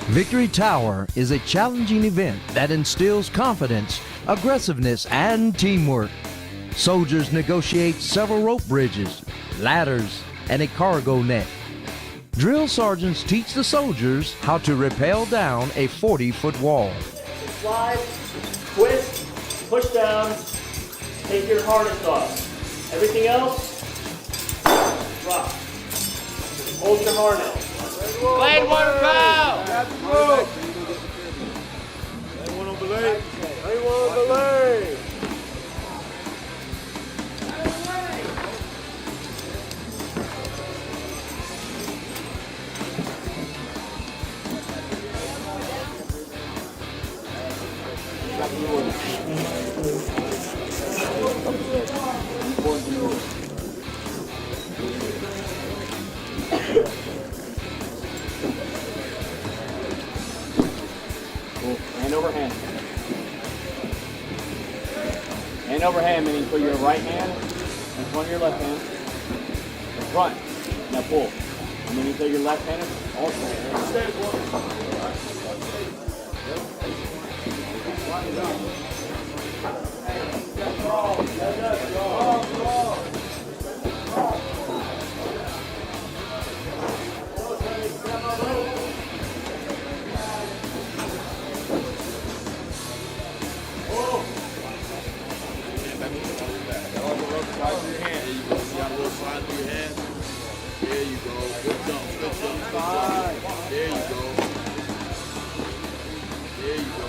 Victory Tower is a challenging event that instills confidence, aggressiveness, and teamwork. Soldiers negotiate several rope bridges, ladders, and a cargo net. Drill sergeants teach the soldiers how to rappel down a 40-foot wall. Slide, twist, push down, take your harness off. Everything else, drop. Hold your harness. Blade one bow! Blade one on belay. Blade one on belay. Hand over hand. Hand over hand, meaning put your right hand in front of your left hand. In front. Now pull. And then you take your left hand also. There you go. Good jump. Good jump. Good jump. There you go. There you go.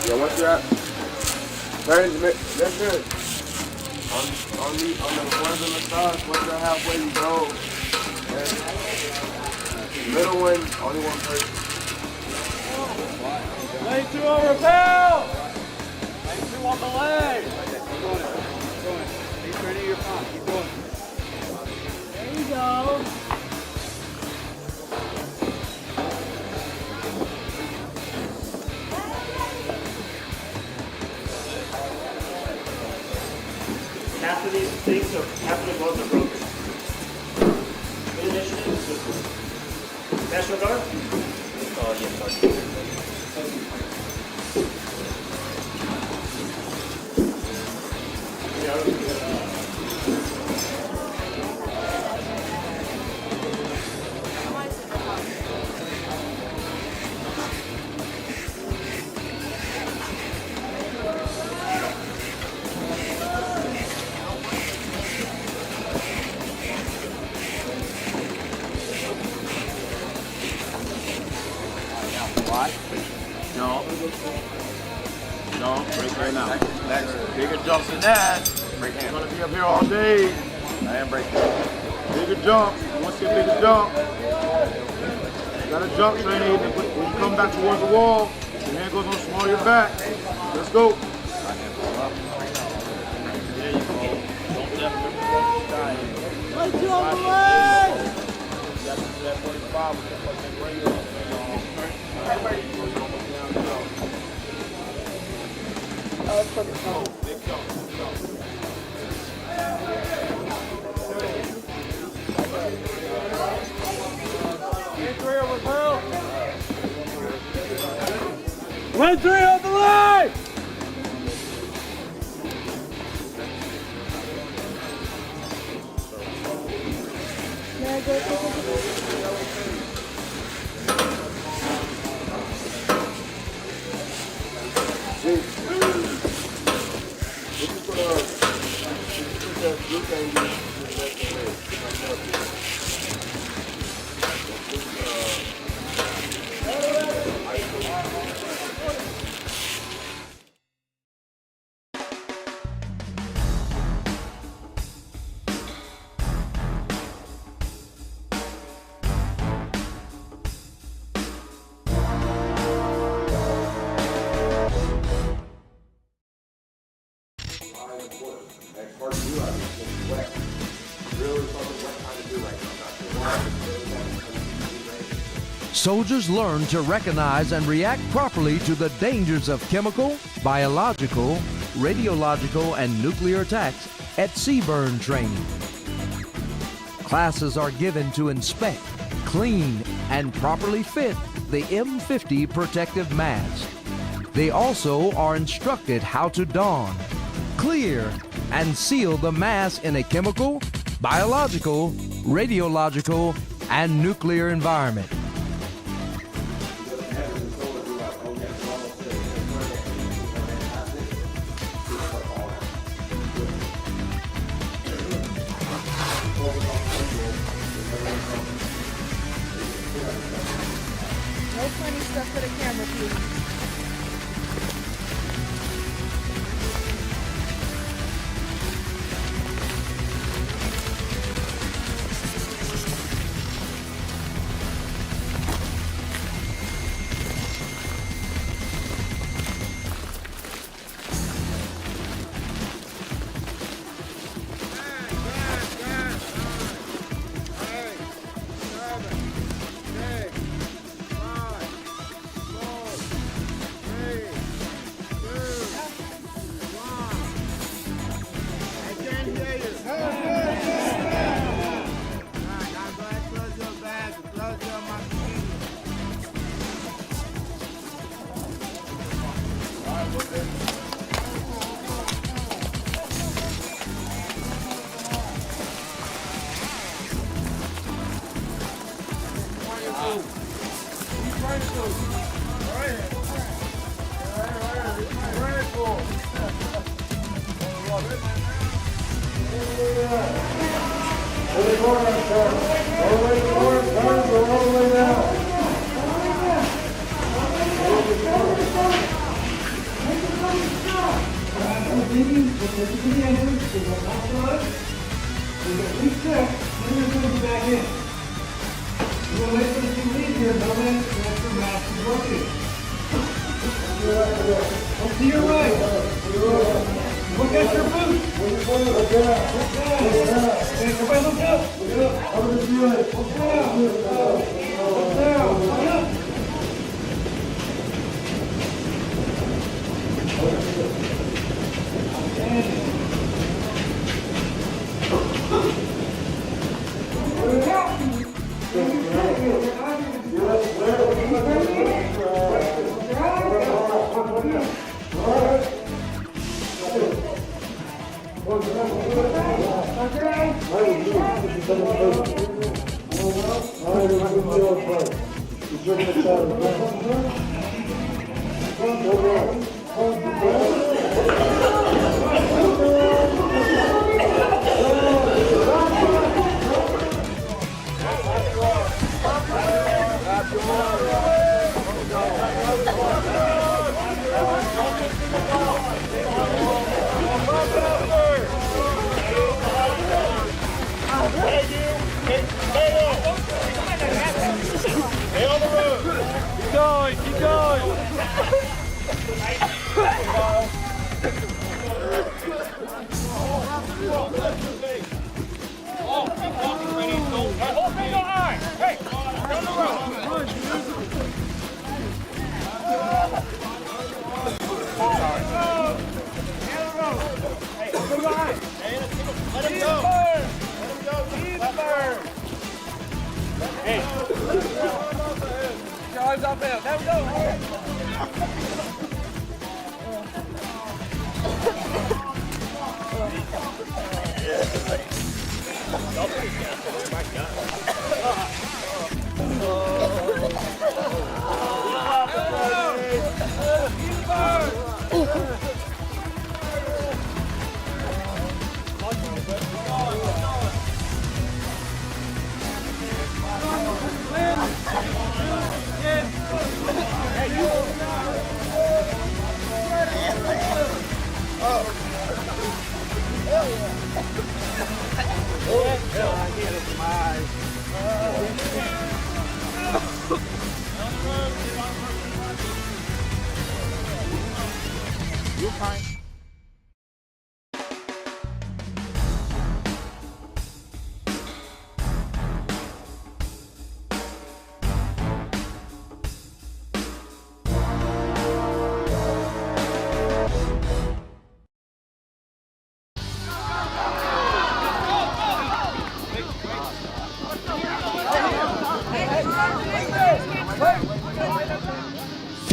Yeah, once you're at, that's good. On the ones on the stars, once you're halfway, you go. Middle one, only one person. Lane 2 on rappel! Lane 2 on the leg! Keep going. Keep going. Keep turning your palm. Keep going. There you go. Half of these things are, half of the bones are broken. Good initiative. National Guard? Oh, yes, sorry. Jump, break right now. Next, bigger jumps than that. Break hand. You're gonna be up here all day. And break hand. Bigger jump. You want to see a bigger jump? You gotta jump training. When you come back towards the wall, your hand goes on small of your back. Let's go. There you go. Don't left grip the sky. Lane 2 on the leg! That's that 45 with that fucking radio. Lane 3 on the leg! See? Next part to do, I think, is wet. Really something wet kind of do right now. Soldiers learn to recognize and react properly to the dangers of chemical, biological, radiological, and nuclear attacks at CBURN training. Classes are given to inspect, clean, and properly fit the M50 protective mask. They also are instructed how to don, clear, and seal the mask in a chemical, biological, radiological, and nuclear environment. No funny stuff for the camera, please.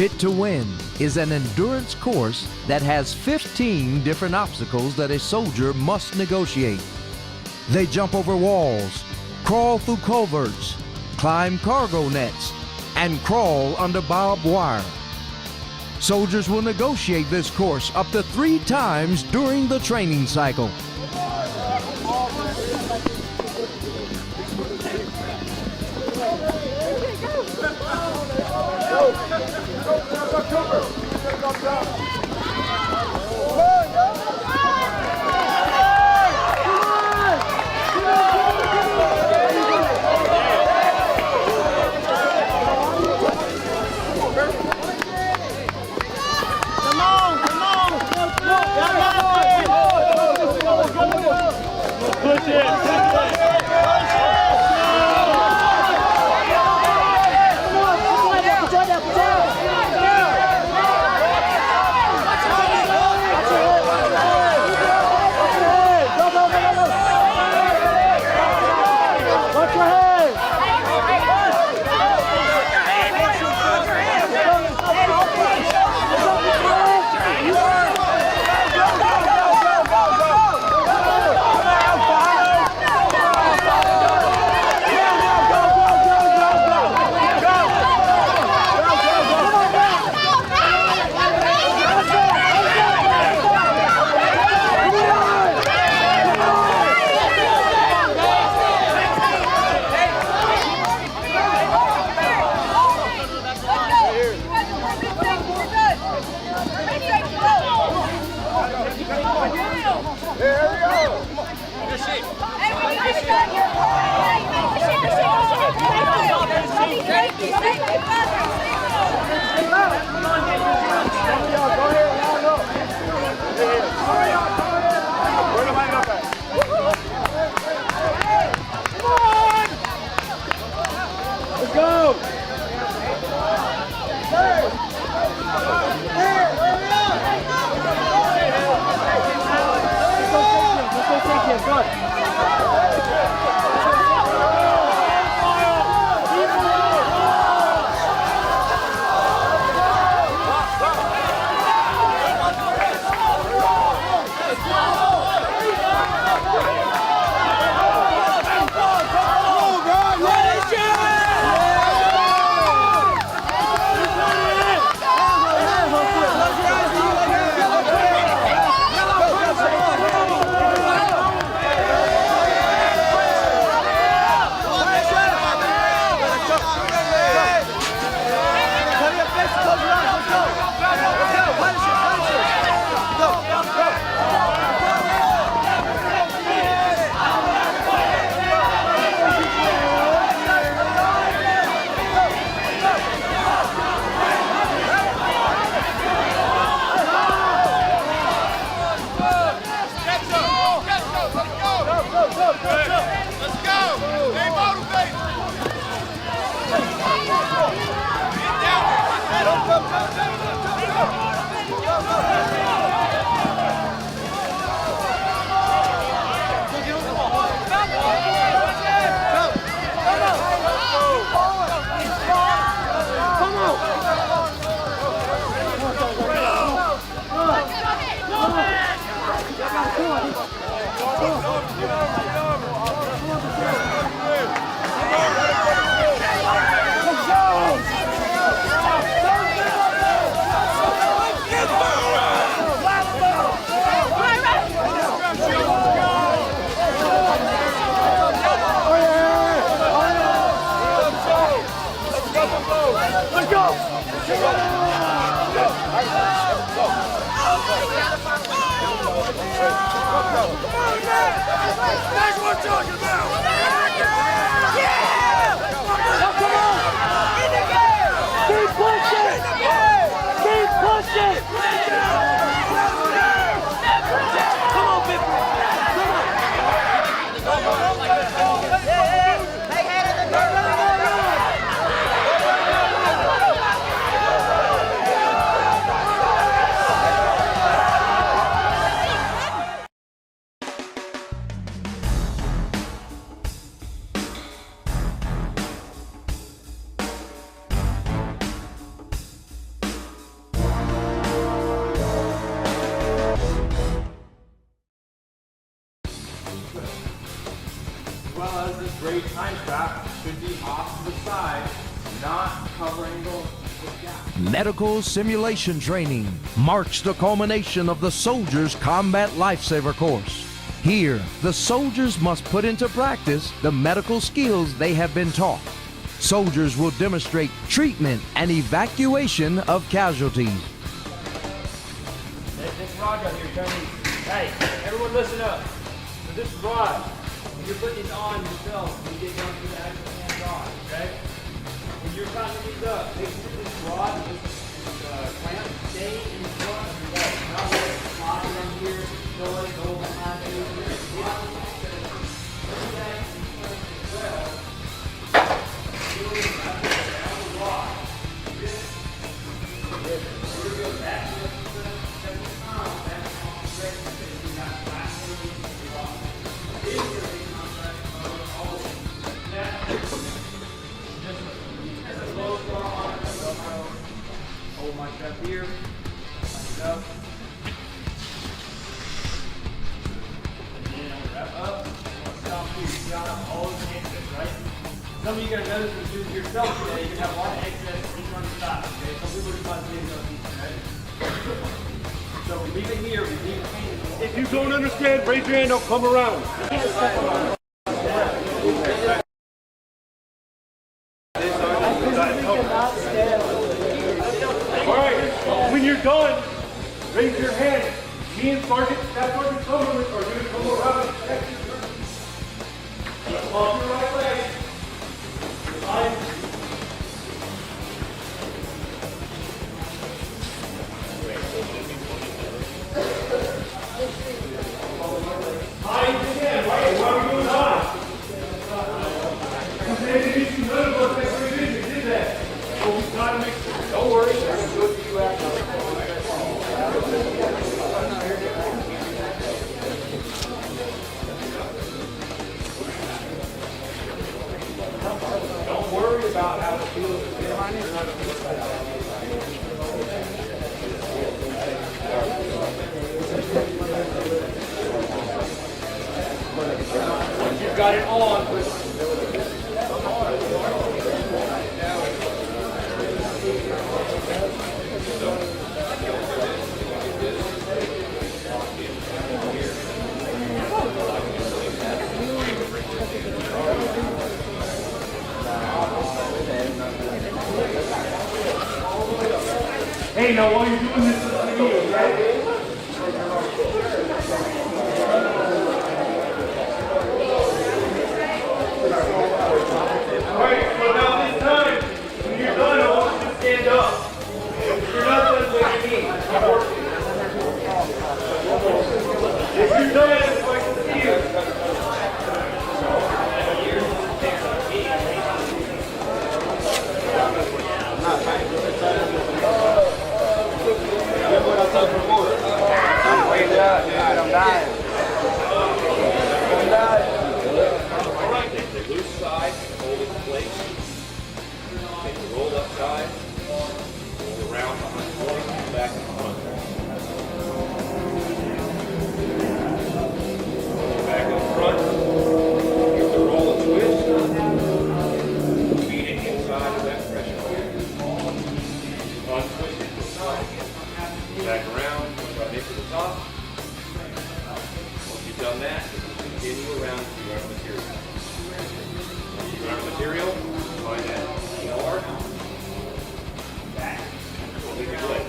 Fit to Win is an endurance course that has 15 different obstacles that a soldier must negotiate. They jump over walls, crawl through culverts, climb cargo nets, and crawl under barbed wire. Soldiers will negotiate this course up to 3 times during the training cycle. Push it! That's what I'm talking about! grade time strap should be off to the side, not covering the gap. Medical simulation training marks the culmination of the soldier's combat lifesaver course. Here, the soldiers must put into practice the medical skills they have been taught. Soldiers will demonstrate treatment and evacuation of casualties. This rod right here, Tony. Hey, everyone listen up. So this rod, when you're putting these on yourself, when you get down to the actual hand rod, okay? When you're tightening these up, make sure this rod, this clamp, stay in front of your leg. Not let it slide around here, go behind you. Hold my strap here, line it up. And then I'm gonna wrap up. Stop here. You got all the excess, right? Some of you guys notice when you do it yourself today, you can have a lot of excess each on the side. Okay, some people just like to leave those pieces, okay? So we leave it here, we leave it here. If you don't understand, raise your hand, I'll come around. All right, when you're done, raise your hand. Me and Sergeant, Staff Sergeant Summerlin are going to come around and check your turn. Off your right leg. Line. Hide again, right? Why are we going on? None of us that revision did that. So we got to make sure. Don't worry, we're going to do it for you after. Don't worry about how it feels. Once you've got it on, Hey, now while you're doing this, listen to me, okay? Alright, so now this time, when you're done, I want you to stand up. If you're not done, look at me. If you're done, I'd like to see you. I'm dying. Alright, take the loose side, hold it in place. Take the rolled up side, roll around behind the point, and back in front. Back in front, give the roll a twist. Feed it inside of that pressure. Untwist it to the side. Back around, right into the top. Once you've done that, continue around to your own material. Once you run material, find that ER. Back. Leave your leg.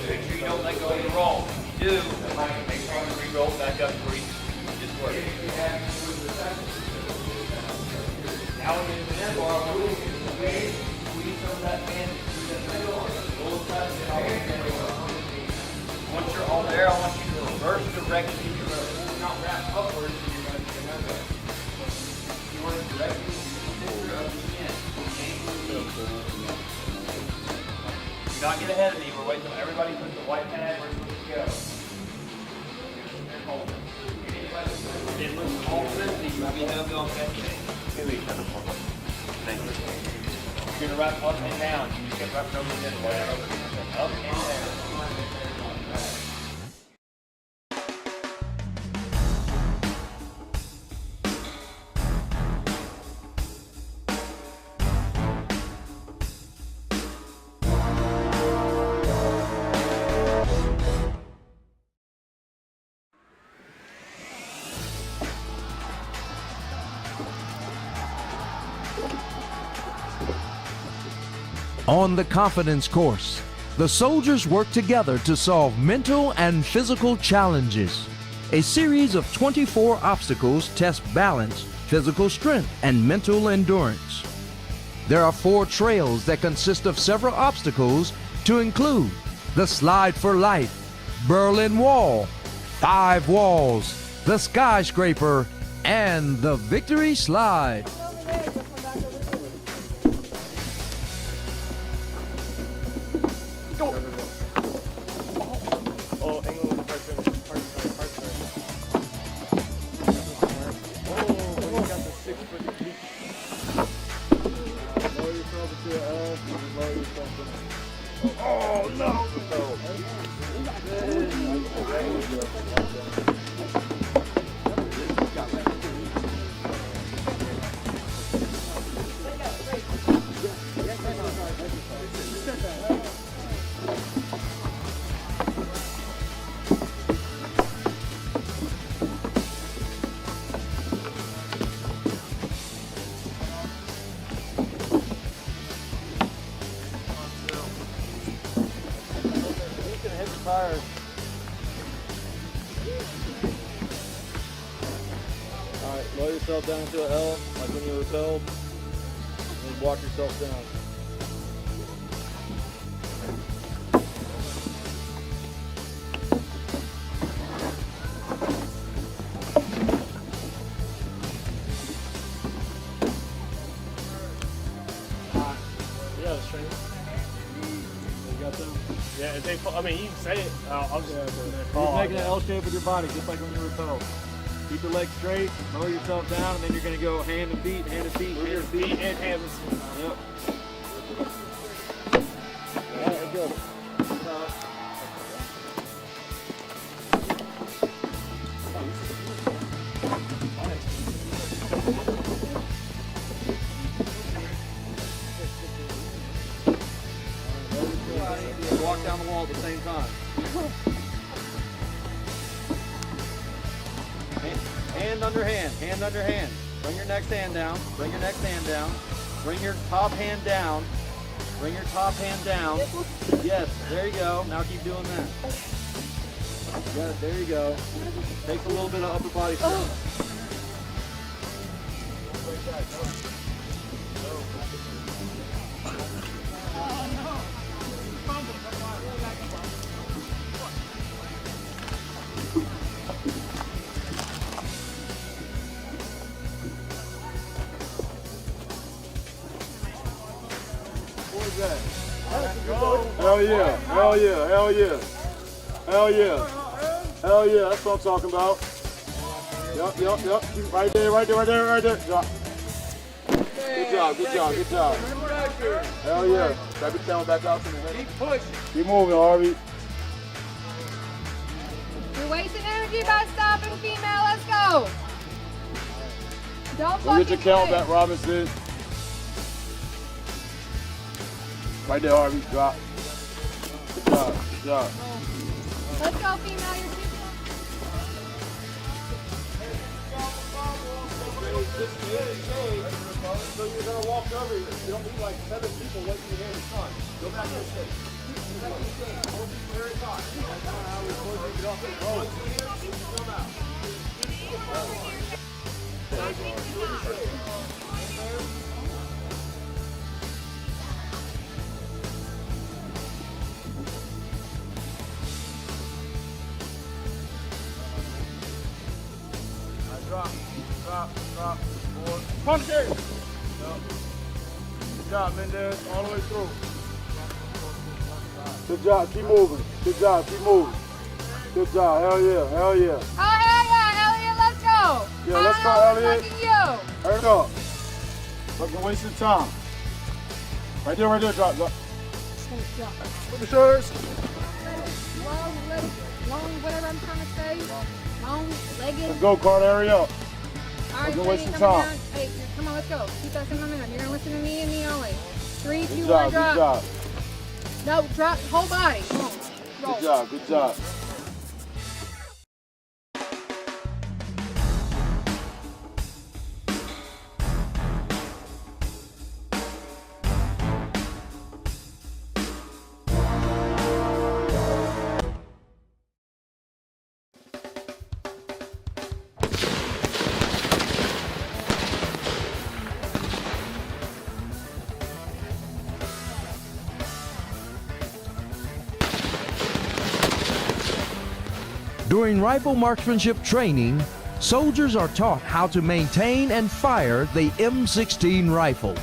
Make sure you don't let go of your roll. If you do, make sure you re-roll back up where you just work. Now when you're in the end bar, squeeze some of that band through the middle, roll tight, and all the way down. Once you're all there, I want you to reverse direction. You're going to not wrap upwards, and you're going to remember. You want to directly center of the chin. Do not get ahead of me. We're waiting until everybody puts the white pad where it's supposed to go. And hold it. It looks all fifty. You will be no going fifty. Thank you. You're going to wrap up and down. You just get wrapped over this way. Up and down. On the confidence course, the soldiers work together to solve mental and physical challenges. A series of 24 obstacles test balance, physical strength, and mental endurance. There are 4 trails that consist of several obstacles to include the Slide for Life, Berlin Wall, 5 Walls, the Skyscraper, and the Victory Slide. Alright, lower yourself down to an L, like when you repelled, and walk yourself down. Yeah, straight. You got them? Yeah, if they, I mean, you can say it. I'll just Keep making an L shape with your body, just like when you repelled. Keep the legs straight, lower yourself down, and then you're going to go hand and feet, hand and feet, hand and feet. and hands. Yep. Alright, good. Walk down the wall at the same time. Hand under hand, hand under hand. Bring your next hand down, bring your next hand down. Bring your top hand down. Bring your top hand down. Yes, there you go. Now keep doing that. Yes, there you go. Takes a little bit of upper body strength. Hell yeah, hell yeah, hell yeah. Hell yeah. Hell yeah, that's what I'm talking about. Yup. Keep right there. Drop. Good job. Hell yeah. Grab your camera back out to me. Keep pushing. Keep moving, Harvey. You're wasting energy by stopping, female. Let's go. Don't Go get your fucking count quit. back, Robinson. Right there, Harvey. Drop. Good job. Let's go, female. You're too So you're gonna walk over here. You don't need like 7 people waiting to hear the sun. Go back to the stage. Go back to the stage. Hold it very tight. That's not how we're supposed to get off the road. Come out. Drop. Forward. Punch it! Good job, Mendez. All the way through. Good job. Keep moving. Good job. Hell yeah. Oh, hell yeah, Elliot. Let's go. Yeah, let's go, Elliot. Fucking you. Hurry up. Fucking wasting time. Right there. Drop. Put the shoulders. Long, whatever I'm trying to say. Long, legged. Let's go, Carter. Hurry up. All right, We're Trinity, wasting coming time. down. Hey, come on, let's go. Keep that same momentum. You're gonna listen to me and me only. 3, 2, Good 1, job. drop. No, drop whole body. Come on. Roll. Good job. During rifle marksmanship training, soldiers are taught how to maintain and fire the M16 rifle.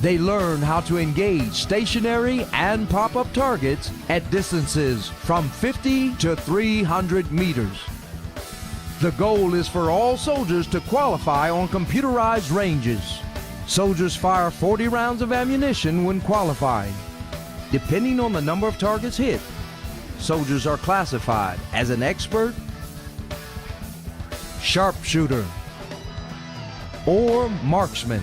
They learn how to engage stationary and pop-up targets at distances from 50 to 300 meters. The goal is for all soldiers to qualify on computerized ranges. Soldiers fire 40 rounds of ammunition when qualified. Depending on the number of targets hit, soldiers are classified as an expert, sharpshooter, or marksman.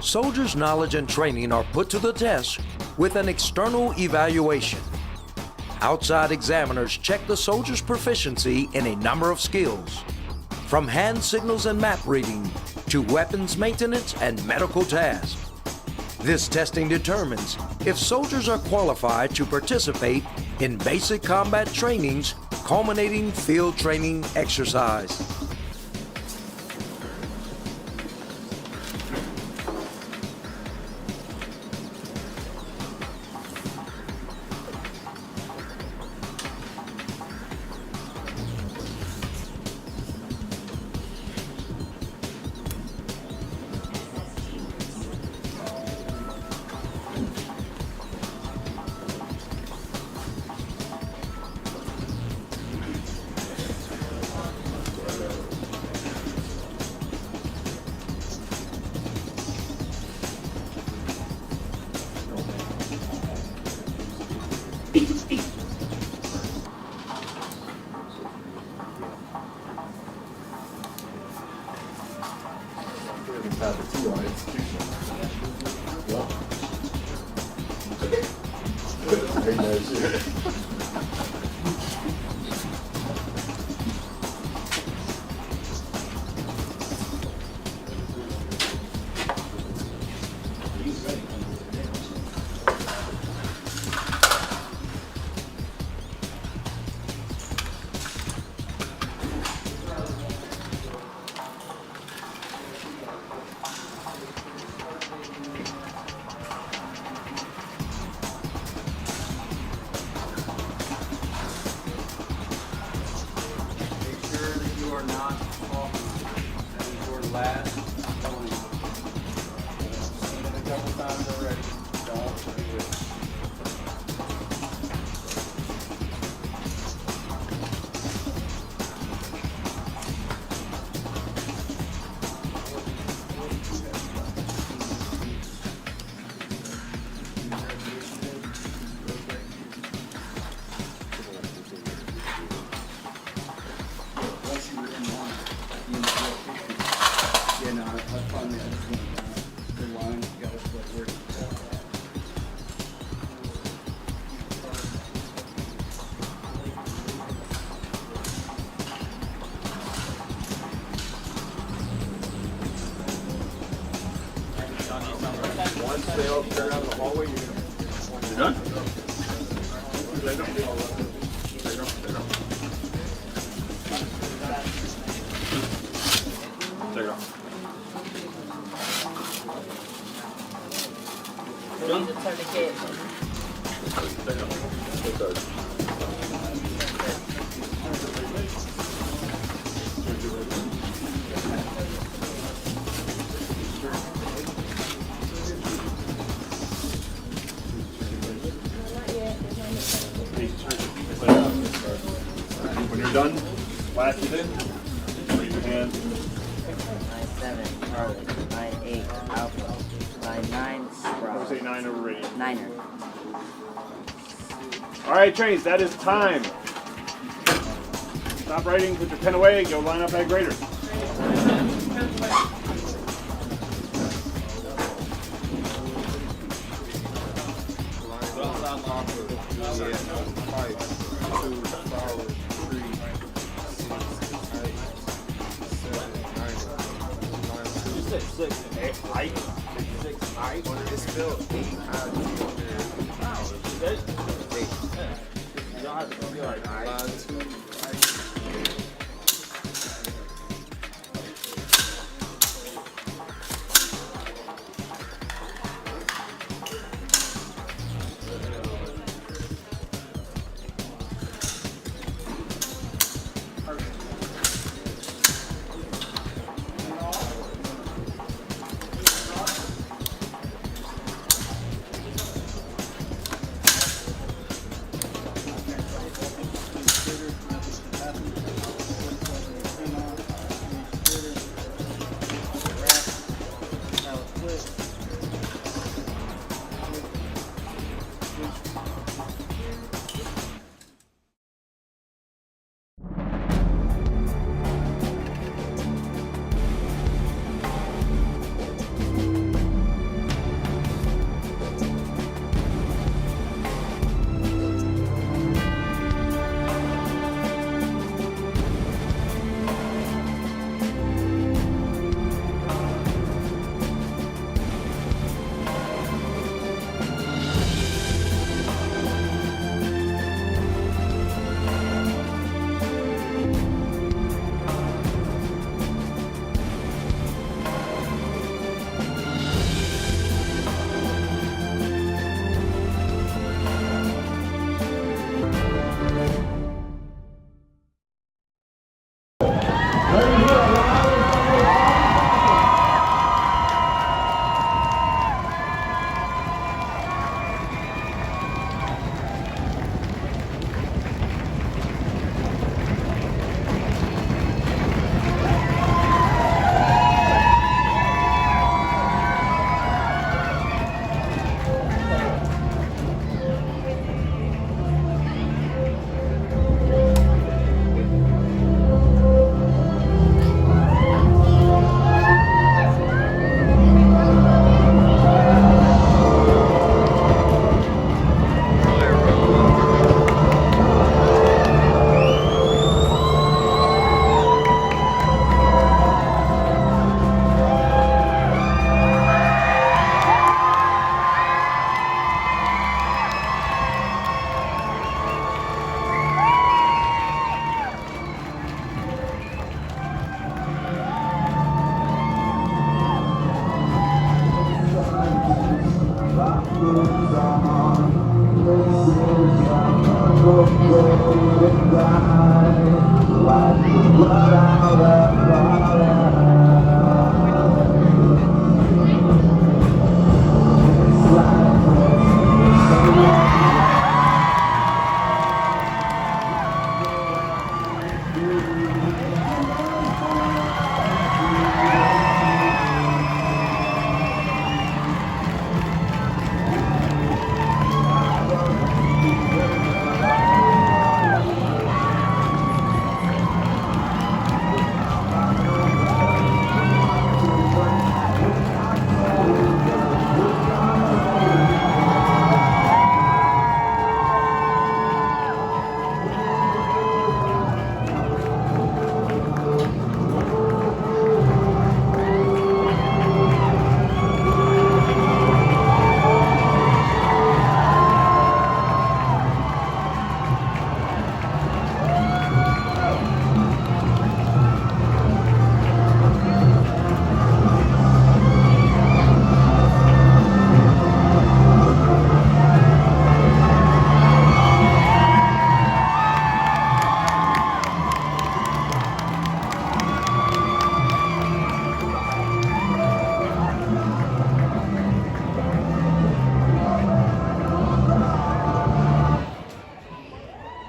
Soldiers' knowledge and training are put to the test with an external evaluation. Outside examiners check the soldier's proficiency in a number of skills, from hand signals and map reading to weapons maintenance and medical tasks. This testing determines if soldiers are qualified to participate in basic combat trainings, culminating field training exercise. When you're done, last is in. Raise your hand. 9-7, Charlie. 9-8, Alpha. 9-9, Sprout. Say 9 over radio. Niner. All right, trains, that is time. Stop writing, put your pen away, go line up at grader.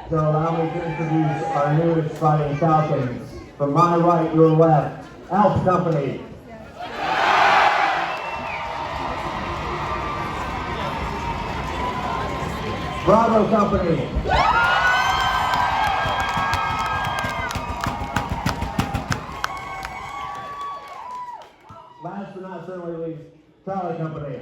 So allow me to introduce our new exciting Falcons. From my right, your left, Alf Company. Bravo Company. Last but not certainly least, Charlie Company.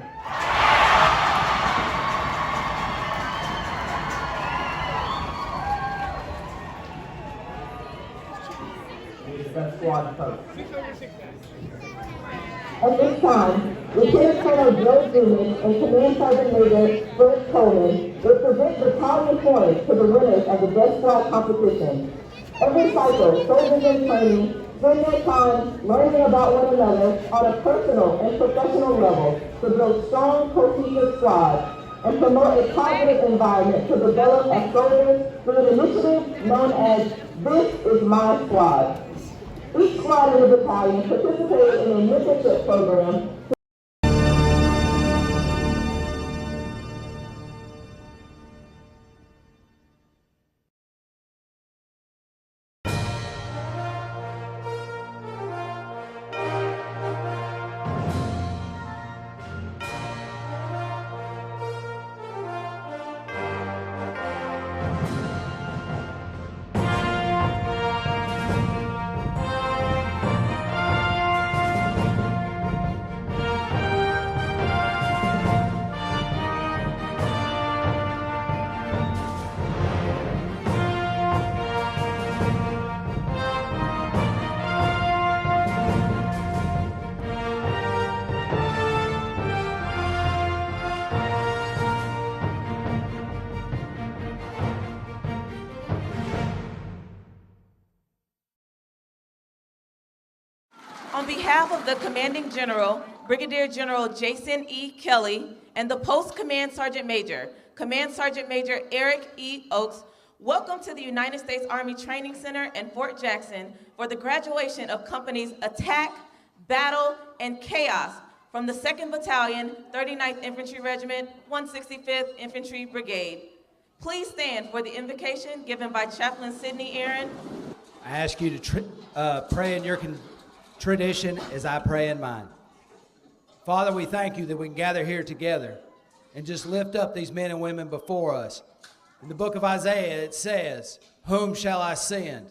Best squad coach. At this time, Lieutenant Colonel Joe Dumas and Command Sergeant Major Fred Coleman will present battalion points to the winners of the Best Squad competition. Every cycle, soldiers in training spend their time learning about one another on a personal and professional level to build strong, cohesive squads and promote a positive environment to develop as soldiers through an initiative known as This Is My Squad. Each squad in the battalion participated in a mentorship program. On behalf of the Commanding General, Brigadier General Jason E. Kelly, and the Post Command Sergeant Major, Command Sergeant Major Eric E. Oakes, welcome to the United States Army Training Center in Fort Jackson for the graduation of companies Attack, Battle, and Chaos from the 2nd Battalion, 39th Infantry Regiment, 165th Infantry Brigade. Please stand for the invocation given by Chaplain Sidney Aaron. I ask you to pray in your tradition as I pray in mine. Father, we thank you that we can gather here together and just lift up these men and women before us. In the book of Isaiah, it says, "Whom shall I send?"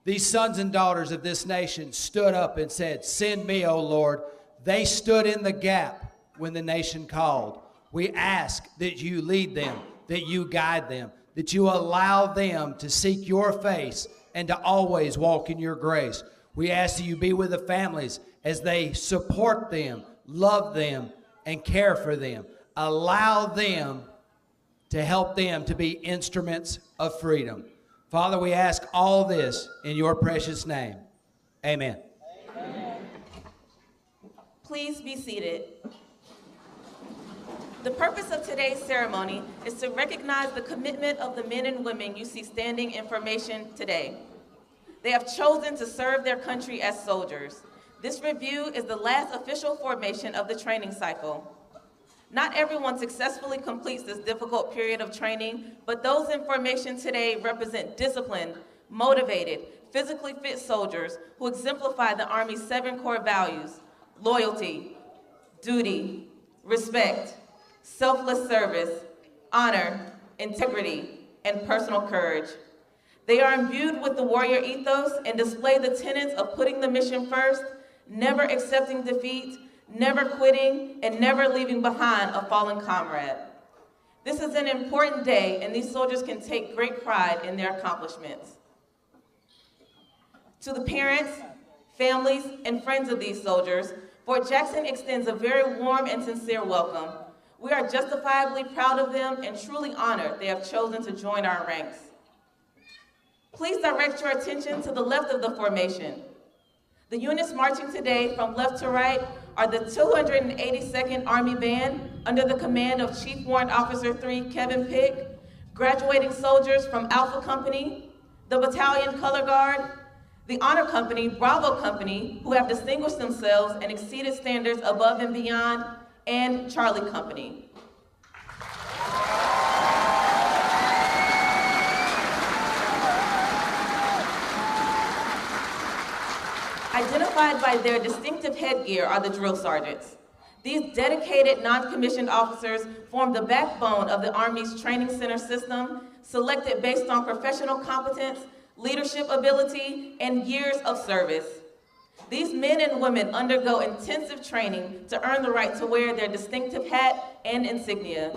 These sons and daughters of this nation stood up and said, "Send me, O Lord." They stood in the gap when the nation called. We ask that you lead them, that you guide them, that you allow them to seek your face and to always walk in your grace. We ask that you be with the families as they support them, love them, and care for them. Allow them to help them to be instruments of freedom. Father, we ask all this in your precious name. Amen. Please be seated. The purpose of today's ceremony is to recognize the commitment of the men and women you see standing in formation today. They have chosen to serve their country as soldiers. This review is the last official formation of the training cycle. Not everyone successfully completes this difficult period of training, but those in formation today represent disciplined, motivated, physically fit soldiers who exemplify the Army's 7 core values: loyalty, duty, respect, selfless service, honor, integrity, and personal courage. They are imbued with the warrior ethos and display the tenets of putting the mission first, never accepting defeat, never quitting, and never leaving behind a fallen comrade. This is an important day, and these soldiers can take great pride in their accomplishments. To the parents, families, and friends of these soldiers, Fort Jackson extends a very warm and sincere welcome. We are justifiably proud of them and truly honored they have chosen to join our ranks. Please direct your attention to the left of the formation. The units marching today from left to right are the 282nd Army Band under the command of Chief Warrant Officer 3 Kevin Pick, graduating soldiers from Alpha Company, the Battalion Color Guard, the Honor Company, Bravo Company, who have distinguished themselves and exceeded standards above and beyond, and Charlie Company. Identified by their distinctive headgear are the drill sergeants. These dedicated non-commissioned officers form the backbone of the Army's training center system, selected based on professional competence, leadership ability, and years of service. These men and women undergo intensive training to earn the right to wear their distinctive hat and insignia.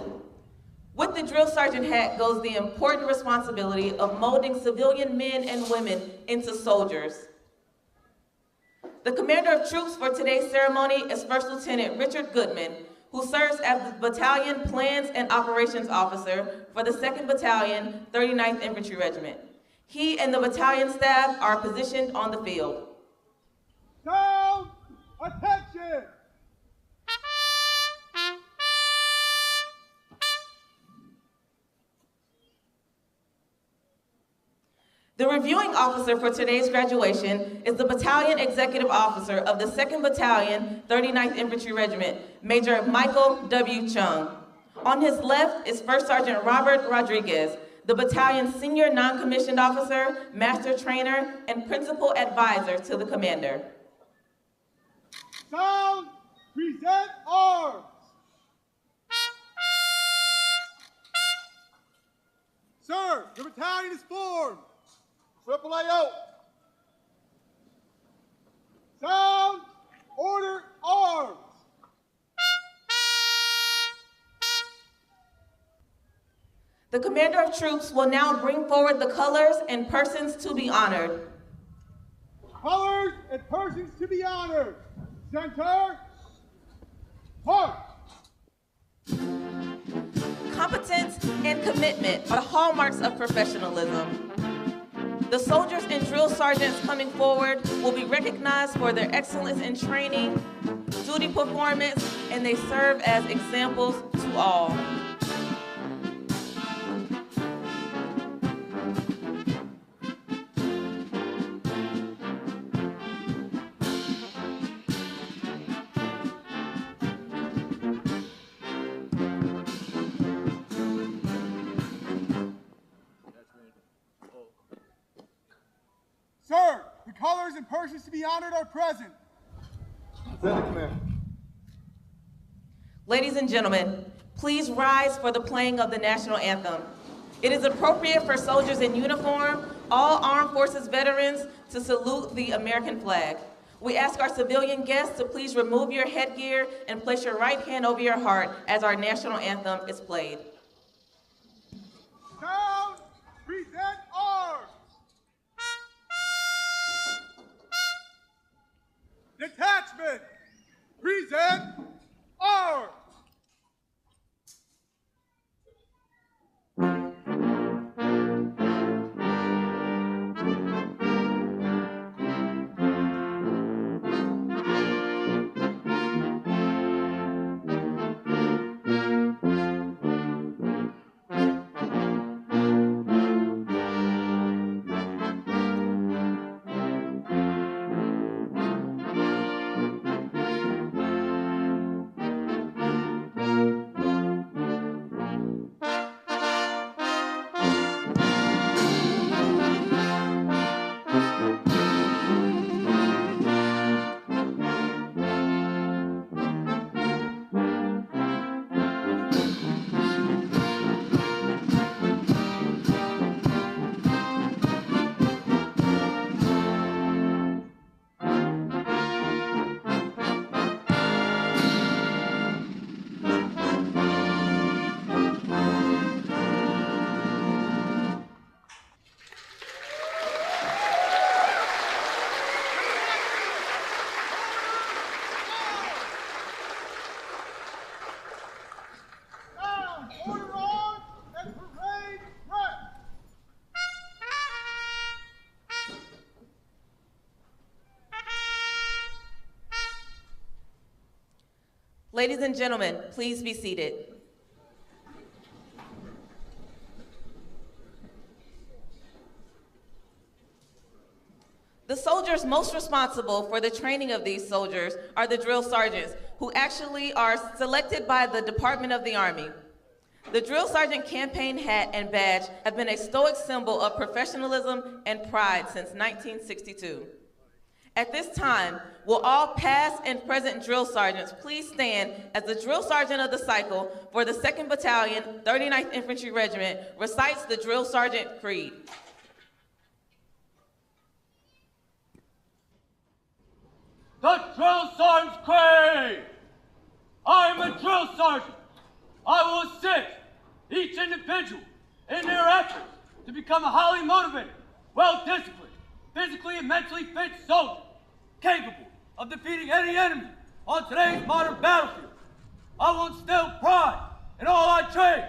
With the drill sergeant hat goes the important responsibility of molding civilian men and women into soldiers. The commander of troops for today's ceremony is First Lieutenant Richard Goodman, who serves as the Battalion Plans and Operations Officer for the 2nd Battalion, 39th Infantry Regiment. He and the battalion staff are positioned on the field. Down! Attention! The reviewing officer for today's graduation is the Battalion Executive Officer of the 2nd Battalion, 39th Infantry Regiment, Major Michael W. Chung. On his left is First Sergeant Robert Rodriguez, the battalion's Senior Non-Commissioned Officer, Master Trainer, and Principal Advisor to the Commander. Sound! Present arms! Sir, your battalion is formed! Triple AO! Sound! Order arms! The Commander of Troops will now bring forward the colors and persons to be honored. Colors and persons to be honored. Center. March. Competence and commitment are the hallmarks of professionalism. The soldiers and drill sergeants coming forward will be recognized for their excellence in training, duty performance, and they serve as examples to all. Sir, the colors and persons to be honored are present. Ladies and gentlemen, please rise for the playing of the national anthem. It is appropriate for soldiers in uniform, all armed forces veterans, to salute the American flag. We ask our civilian guests to please remove your headgear and place your right hand over your heart as our national anthem is played. Sound, present arms. Detachment, present arms. Ladies and gentlemen, please be seated. The soldiers most responsible for the training of these soldiers are the drill sergeants, who actually are selected by the Department of the Army. The drill sergeant campaign hat and badge have been a stoic symbol of professionalism and pride since 1962. At this time, will all past and present drill sergeants please stand as the drill sergeant of the cycle for the 2nd Battalion, 39th Infantry Regiment recites the drill sergeant creed. The drill sergeant's creed. I am a drill sergeant. I will assist each individual in their efforts to become a highly motivated, well-disciplined, physically and mentally fit soldier, capable of defeating any enemy on today's modern battlefield. I will instill pride in all I train,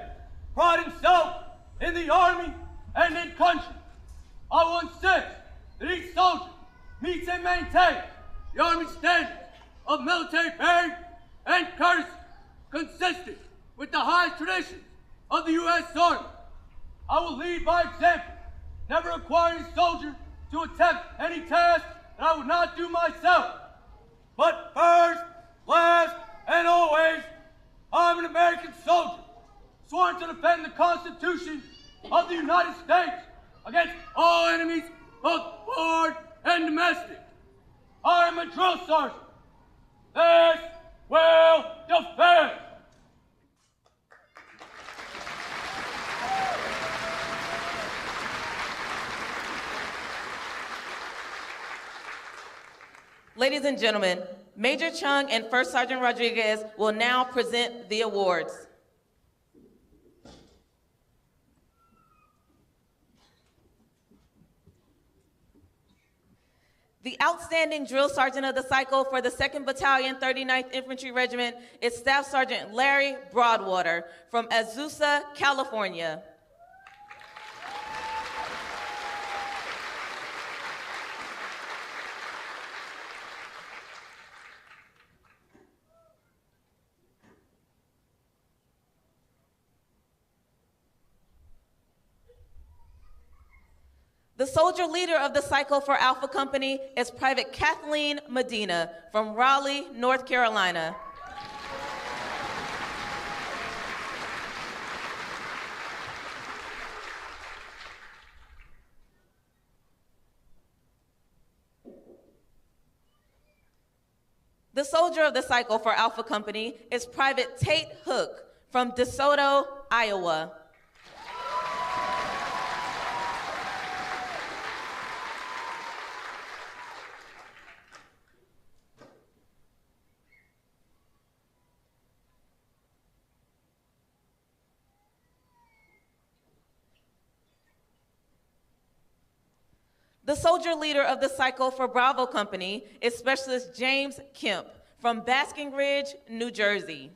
pride in self, in the Army, and in country. I will insist that each soldier meets and maintains the Army standards of military bearing and courtesy, consistent with the highest traditions of the U.S. Army. I will lead by example, never requiring a soldier to attempt any task that I would not do myself. But first, last, and always, I'm an American soldier, sworn to defend the Constitution of the United States against all enemies, both foreign and domestic. I am a drill sergeant. This will defend. Ladies and gentlemen, Major Chung and First Sergeant Rodriguez will now present the awards. The outstanding drill sergeant of the cycle for the 2nd Battalion, 39th Infantry Regiment is Staff Sergeant Larry Broadwater from Azusa, California. The soldier leader of the cycle for Alpha Company is Private Kathleen Medina from Raleigh, North Carolina. The soldier of the cycle for Alpha Company is Private Tate Hook from DeSoto, Iowa. The soldier leader of the cycle for Bravo Company is Specialist James Kemp from Basking Ridge, New Jersey.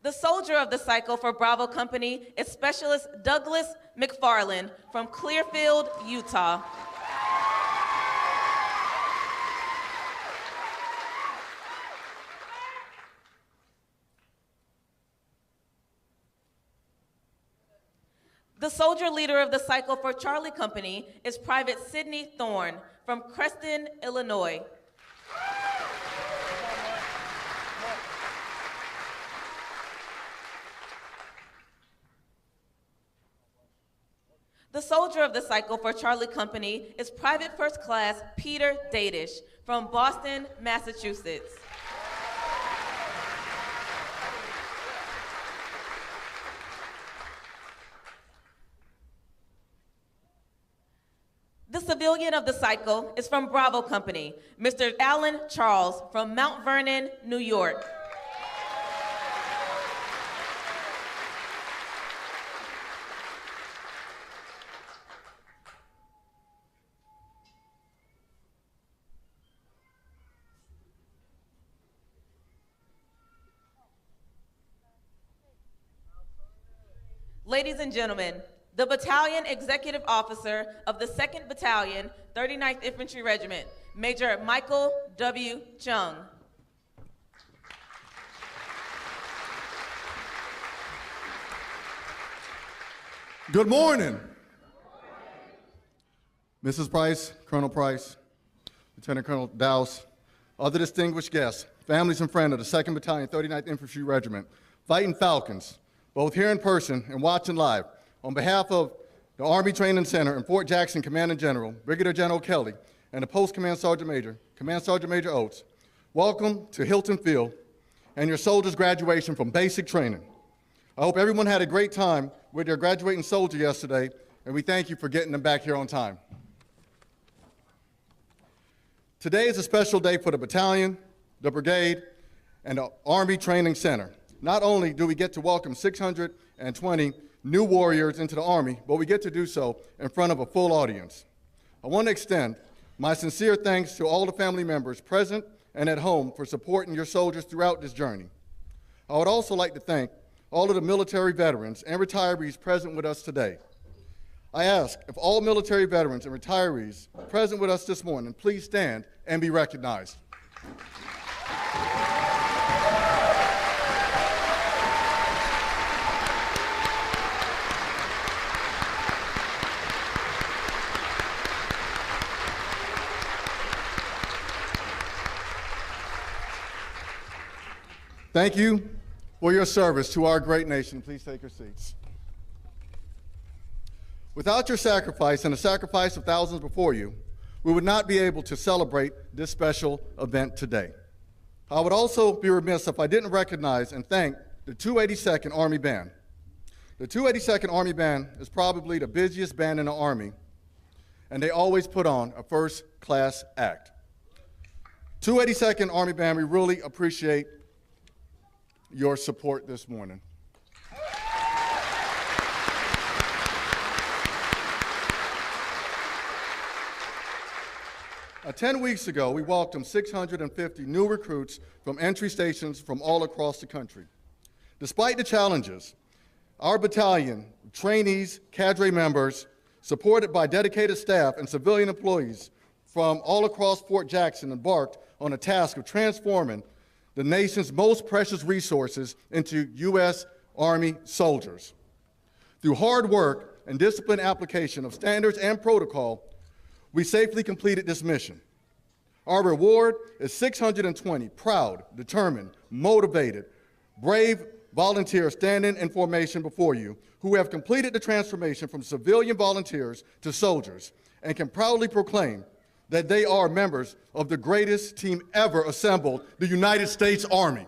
The soldier of the cycle for Bravo Company is Specialist Douglas McFarland from Clearfield, Utah. The soldier leader of the cycle for Charlie Company is Private Sidney Thorne from Creston, Illinois. The soldier of the cycle for Charlie Company is Private First Class Peter Dadish from Boston, Massachusetts. The civilian of the cycle is from Bravo Company, Mr. Alan Charles from Mount Vernon, New York. Ladies and gentlemen, the Battalion Executive Officer of the 2nd Battalion, 39th Infantry Regiment, Major Michael W. Chung. Good morning. Mrs. Price, Colonel Price, Lieutenant Colonel Dowse, other distinguished guests, families and friends of the 2nd Battalion, 39th Infantry Regiment, Fighting Falcons, both here in person and watching live, on behalf of the Army Training Center and Fort Jackson Commanding General, Brigadier General Kelly, and the Post Command Sergeant Major, Command Sergeant Major Oates, welcome to Hilton Field and your soldiers' graduation from basic training. I hope everyone had a great time with their graduating soldier yesterday, and we thank you for getting them back here on time. Today is a special day for the battalion, the brigade, and the Army Training Center. Not only do we get to welcome 620 new warriors into the Army, but we get to do so in front of a full audience. I want to extend my sincere thanks to all the family members present and at home for supporting your soldiers throughout this journey. I would also like to thank all of the military veterans and retirees present with us today. I ask if all military veterans and retirees present with us this morning, please stand and be recognized. Thank you for your service to our great nation. Please take your seats. Without your sacrifice and the sacrifice of thousands before you, we would not be able to celebrate this special event today. I would also be remiss if I didn't recognize and thank the 282nd Army Band. The 282nd Army Band is probably the busiest band in the Army, and they always put on a first-class act. 282nd Army Band, we really appreciate your support this morning. 10 weeks ago, we welcomed 650 new recruits from entry stations from all across the country. Despite the challenges, our battalion, trainees, cadre members, supported by dedicated staff and civilian employees from all across Fort Jackson, embarked on a task of transforming the nation's most precious resources into U.S. Army soldiers. Through hard work and disciplined application of standards and protocol, we safely completed this mission. Our reward is 620 proud, determined, motivated, brave volunteers standing in formation before you who have completed the transformation from civilian volunteers to soldiers and can proudly proclaim that they are members of the greatest team ever assembled, the United States Army.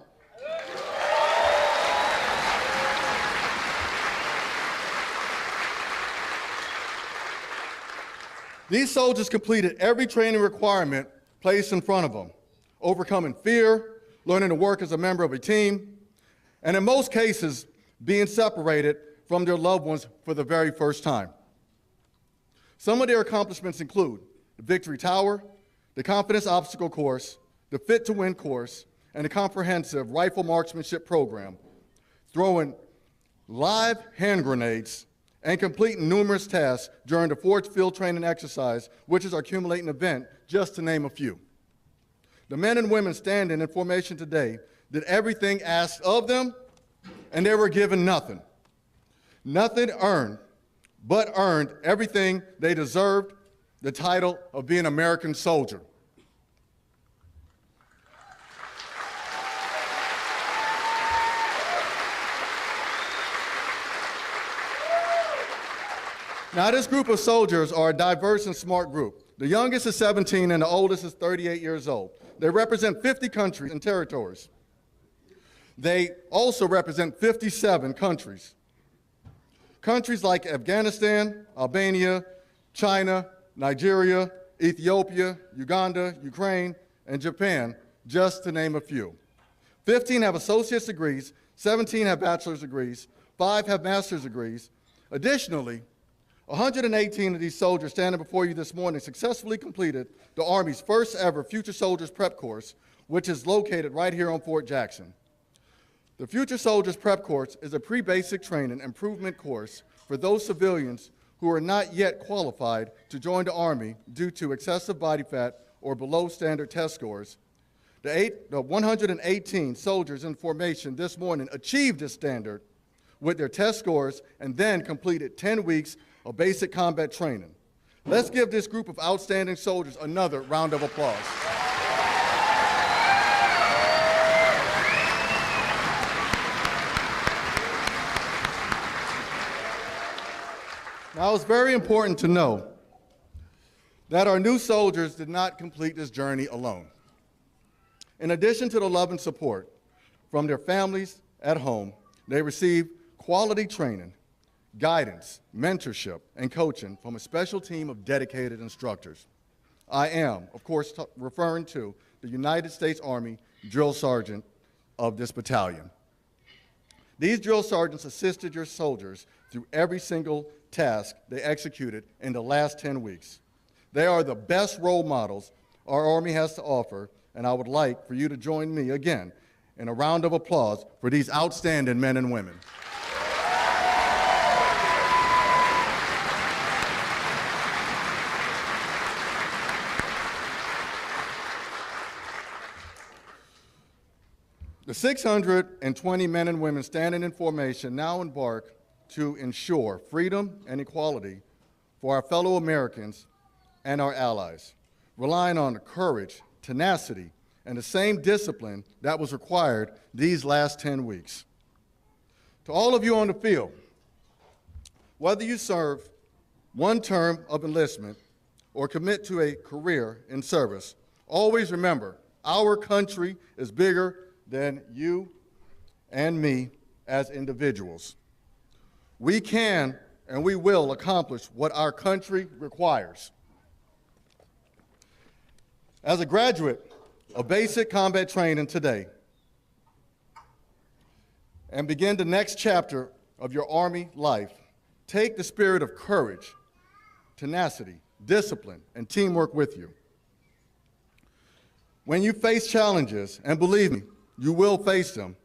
These soldiers completed every training requirement placed in front of them, overcoming fear, learning to work as a member of a team, and in most cases, being separated from their loved ones for the very first time. Some of their accomplishments include the Victory Tower, the Confidence Obstacle Course, the Fit to Win course, and the comprehensive rifle marksmanship program, throwing live hand grenades and completing numerous tasks during the Forge Field Training Exercise, which is our accumulating event, just to name a few. The men and women standing in formation today did everything asked of them, and they were given nothing. Nothing earned, but earned everything they deserved, the title of being an American soldier. Now, this group of soldiers are a diverse and smart group. The youngest is 17 and the oldest is 38 years old. They represent 50 countries and territories. They also represent 57 countries. Countries like Afghanistan, Albania, China, Nigeria, Ethiopia, Uganda, Ukraine, and Japan, just to name a few. 15 have associate's degrees, 17 have bachelor's degrees, 5 have master's degrees. Additionally, 118 of these soldiers standing before you this morning successfully completed the Army's first ever Future Soldiers Prep Course, which is located right here on Fort Jackson. The Future Soldiers Prep Course is a pre-basic training improvement course for those civilians who are not yet qualified to join the Army due to excessive body fat or below standard test scores. The 118 soldiers in formation this morning achieved this standard with their test scores and then completed 10 weeks of basic combat training. Let's give this group of outstanding soldiers another round of applause. Now, it's very important to know that our new soldiers did not complete this journey alone. In addition to the love and support from their families at home, they received quality training, guidance, mentorship, and coaching from a special team of dedicated instructors. I am, of course, referring to the United States Army drill sergeant of this battalion. These drill sergeants assisted your soldiers through every single task they executed in the last 10 weeks. They are the best role models our Army has to offer, and I would like for you to join me again in a round of applause for these outstanding men and women. The 620 men and women standing in formation now embark to ensure freedom and equality for our fellow Americans and our allies, relying on courage, tenacity, and the same discipline that was required these last 10 weeks. To all of you on the field, whether you serve one term of enlistment or commit to a career in service, always remember our country is bigger than you and me as individuals. We can and we will accomplish what our country requires. As a graduate of basic combat training today, and begin the next chapter of your Army life, take the spirit of courage, tenacity, discipline, and teamwork with you. When you face challenges, and believe me, you will face them,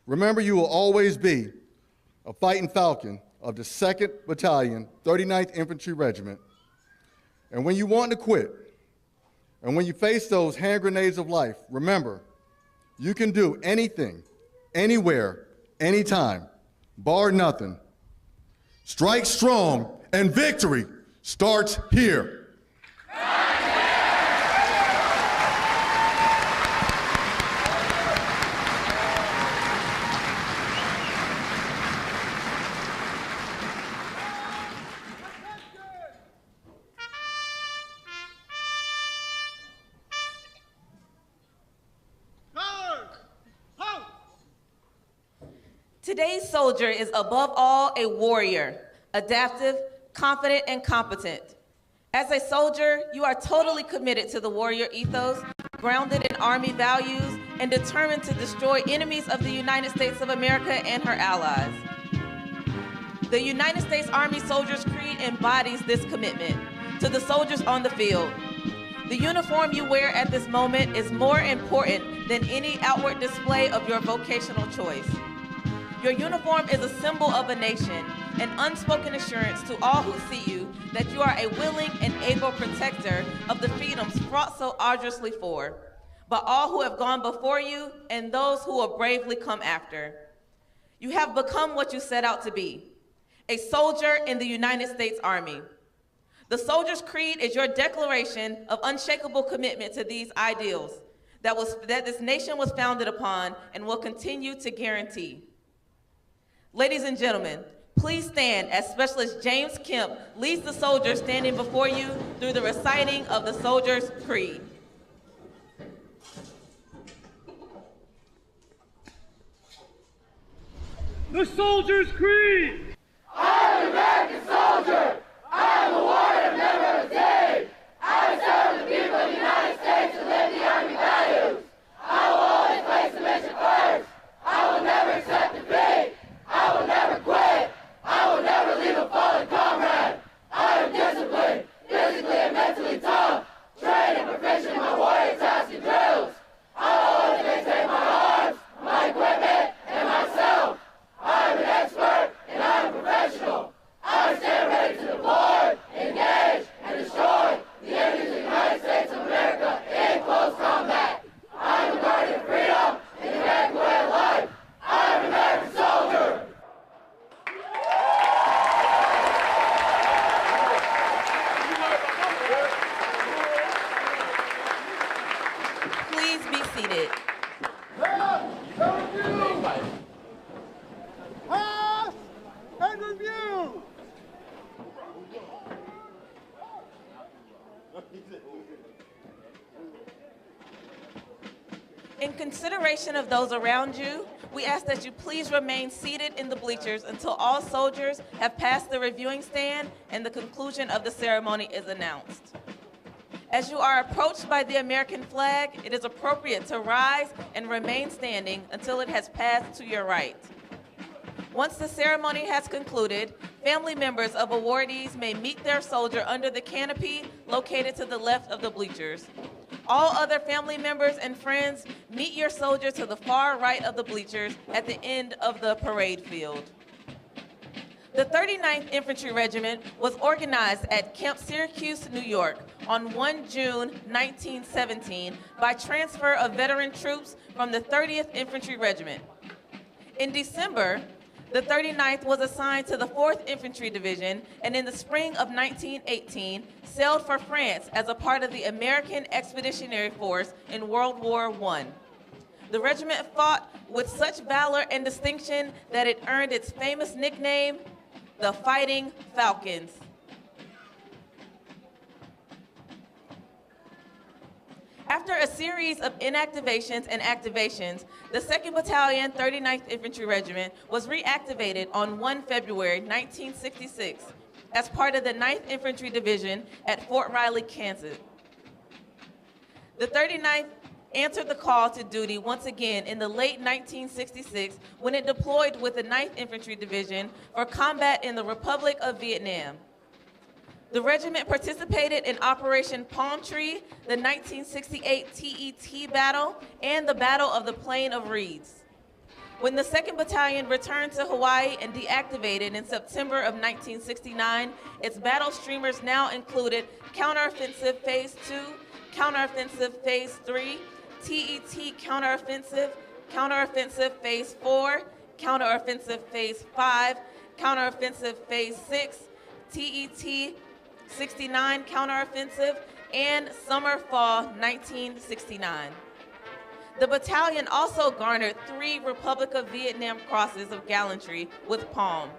remember you will always be a fighting falcon of the 2nd Battalion, 39th Infantry Regiment. And when you want to quit, and when you face those hand grenades of life, remember, you can do anything, anywhere, anytime, bar nothing. Strike strong, and victory starts here. Today's soldier is above all a warrior, adaptive, confident, and competent. As a soldier, you are totally committed to the warrior ethos, grounded in Army values, and determined to destroy enemies of the United States of America and her allies. The United States Army Soldiers Creed embodies this commitment to the soldiers on the field. The uniform you wear at this moment is more important than any outward display of your vocational choice. Your uniform is a symbol of a nation, an unspoken assurance to all who see you that you are a willing and able protector of the freedoms fought so arduously for, but all who have gone before you and those who will bravely come after. You have become what you set out to be, a soldier in the United States Army. The Soldier's Creed is your declaration of unshakable commitment to these ideals that this nation was founded upon and will continue to guarantee. Ladies and gentlemen, please stand as Specialist James Kemp leads the soldiers standing before you through the reciting of the Soldier's Creed. The Soldier's Creed! I am an American soldier! I am a warrior member of the team! I serve the people of the United States and live the Army values! I will always place the mission first! I will never accept defeat! I will never quit! I will never leave a fallen comrade! I am disciplined, physically and mentally tough, trained and proficient in my warrior tasks and drills. I will always maintain my arms, my equipment, and myself. I am an expert, and I am In consideration of those around you, we ask that you please remain seated in the bleachers until all soldiers have passed the reviewing stand and the conclusion of the ceremony is announced. As you are approached by the American flag, it is appropriate to rise and remain standing until it has passed to your right. Once the ceremony has concluded, family members of awardees may meet their soldier under the canopy located to the left of the bleachers. All other family members and friends, meet your soldier to the far right of the bleachers at the end of the parade field. The 39th Infantry Regiment was organized at Camp Syracuse, New York on 1 June 1917 by transfer of veteran troops from the 30th Infantry Regiment. In December, the 39th was assigned to the 4th Infantry Division, and in the spring of 1918, sailed for France as a part of the American Expeditionary Force in World War I. The regiment fought with such valor and distinction that it earned its famous nickname, the Fighting Falcons. After a series of inactivations and activations, the 2nd Battalion, 39th Infantry Regiment was reactivated on 1 February 1966 as part of the 9th Infantry Division at Fort Riley, Kansas. The 39th answered the call to duty once again in the late 1966 when it deployed with the 9th Infantry Division for combat in the Republic of Vietnam. The regiment participated in Operation Palm Tree, the 1968 TET battle, and the Battle of the Plain of Reeds. When the 2nd Battalion returned to Hawaii and deactivated in September of 1969, its battle streamers now included Counteroffensive Phase 2, Counteroffensive Phase 3, TET Counteroffensive, Counteroffensive Phase 4, Counteroffensive Phase 5, Counteroffensive Phase 6, TET 69 Counteroffensive, and Summer-Fall 1969. The battalion also garnered 3 Republic of Vietnam Crosses of Gallantry with Palm.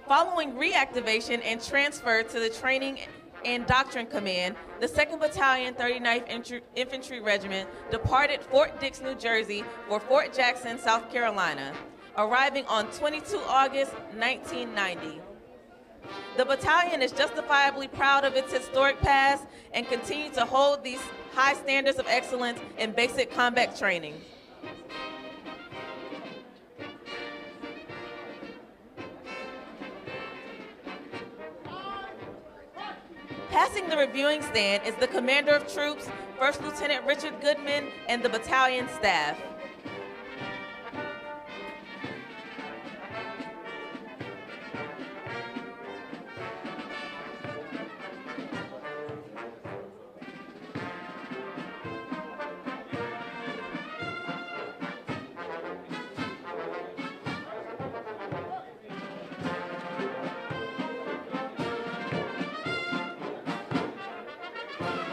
Following reactivation and transfer to the Training and Doctrine Command, the 2nd Battalion, 39th Infantry Regiment departed Fort Dix, New Jersey for Fort Jackson, South Carolina, arriving on 22 August 1990. The battalion is justifiably proud of its historic past and continues to hold these high standards of excellence in basic combat training. Passing the reviewing stand is the Commander of Troops, First Lieutenant Richard Goodman, and the battalion staff.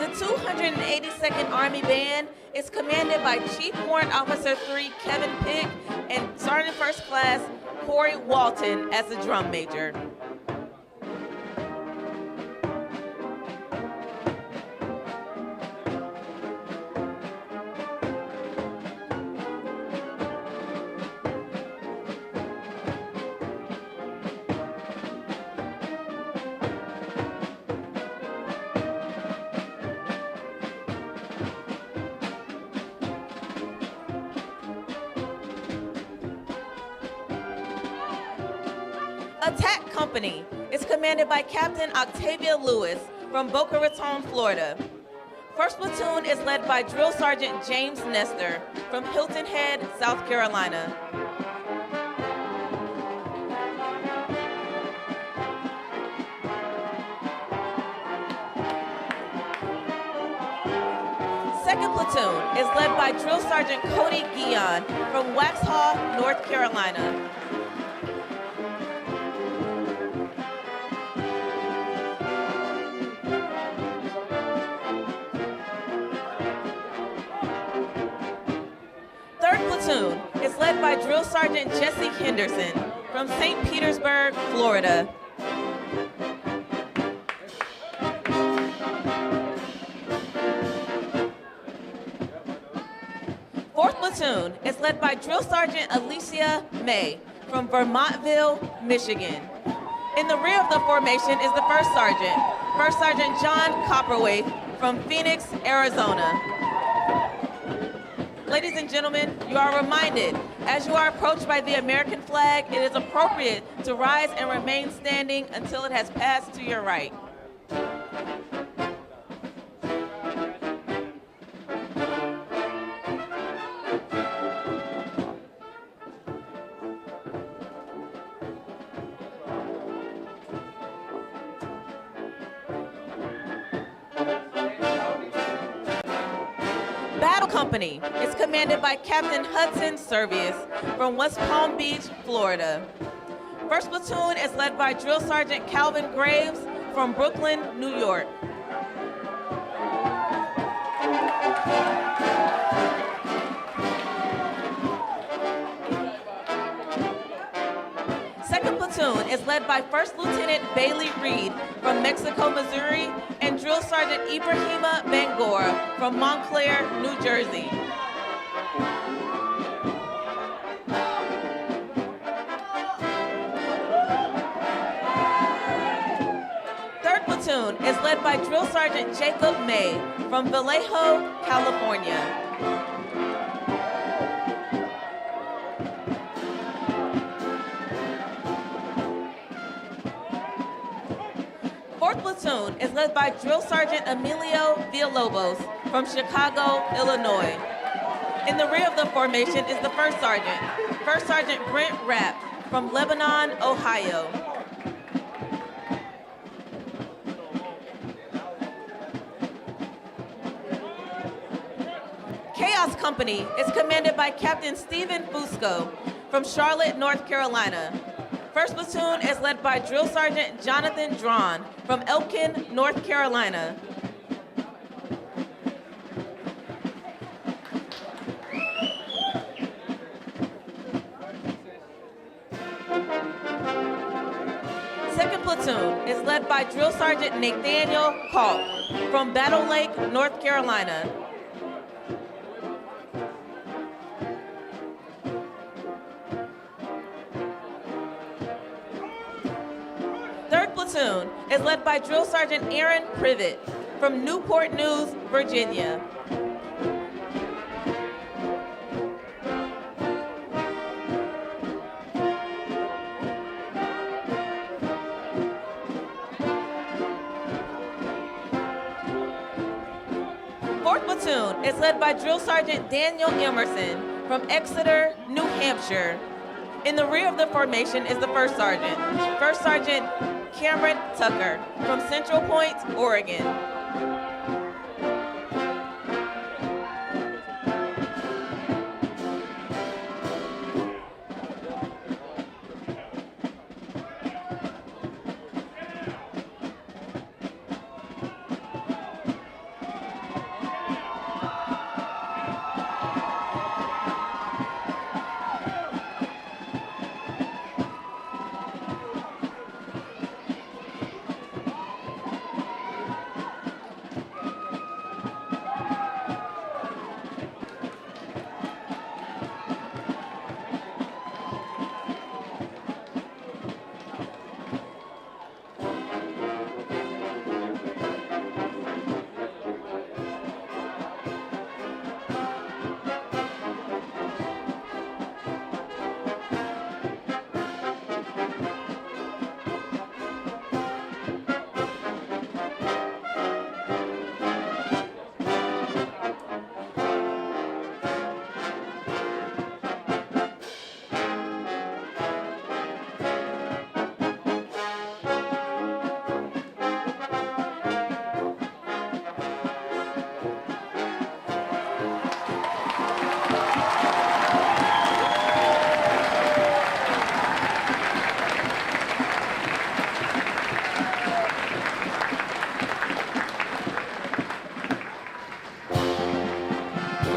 The 282nd Army Band is commanded by Chief Warrant Officer 3 Kevin Pick and Sergeant First Class Corey Walton as the drum major. Attack Company is commanded by Captain Octavia Lewis from Boca Raton, Florida. First Platoon is led by Drill Sergeant James Nestor from Hilton Head, South Carolina. Second Platoon is led by Drill Sergeant Cody Guion from Waxhaw, North Carolina. Platoon is led by Drill Sergeant Jesse Henderson from St. Petersburg, Florida. platoon is led by Drill Sergeant Alicia May from Vermontville, Michigan. In the rear of the formation is the First Sergeant John Copperwaith from Phoenix, Arizona. Ladies and gentlemen, you are reminded, as you are approached by the American flag, it is appropriate to rise and remain standing until it has passed to your right. Battle Company is commanded by Captain Hudson Servius from West Palm Beach, Florida. First Platoon is led by Drill Sergeant Calvin Graves from Brooklyn, New York. Second Platoon is led by First Lieutenant Bailey Reed from Mexico, Missouri, and Drill Sergeant Ibrahima Bangora from Montclair, New Jersey. Third Platoon is led by Drill Sergeant Jacob May from Vallejo, California. Fourth Platoon is led by Drill Sergeant Emilio Villalobos from Chicago, Illinois. In the rear of the formation is the First Sergeant Brent Rapp from Lebanon, Ohio. Chaos Company is commanded by Captain Stephen Fusco from Charlotte, North Carolina. First Platoon is led by Drill Sergeant Jonathan Drawn from Elkin, North Carolina. Second Platoon is led by Drill Sergeant Nathaniel Kalk from Battle Lake, North Carolina. Third Platoon is led by Drill Sergeant Aaron Privet from Newport News, Virginia. Fourth Platoon is led by Drill Sergeant Daniel Emerson from Exeter, New Hampshire. In the rear of the formation is the First Sergeant Cameron Tucker from Central Point, Oregon.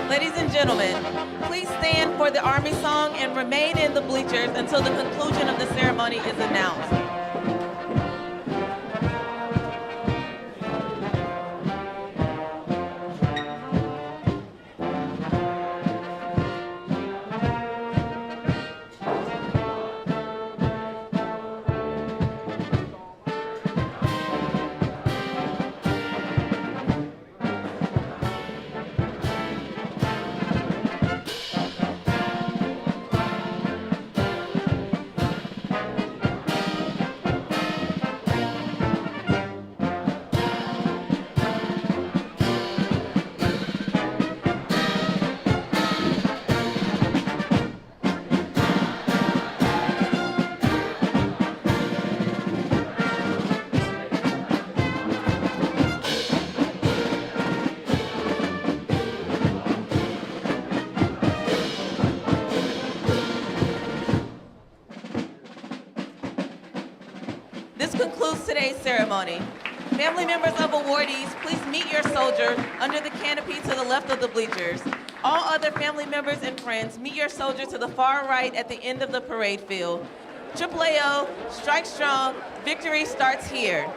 Ladies and gentlemen, please stand for the Army song and remain in the bleachers until the conclusion of the ceremony is announced. This concludes today's ceremony. Family members of awardees, please meet your soldier under the canopy to the left of the bleachers. All other family members and friends, meet your soldier to the far right at the end of the parade field. AAAO, strike strong, victory starts here.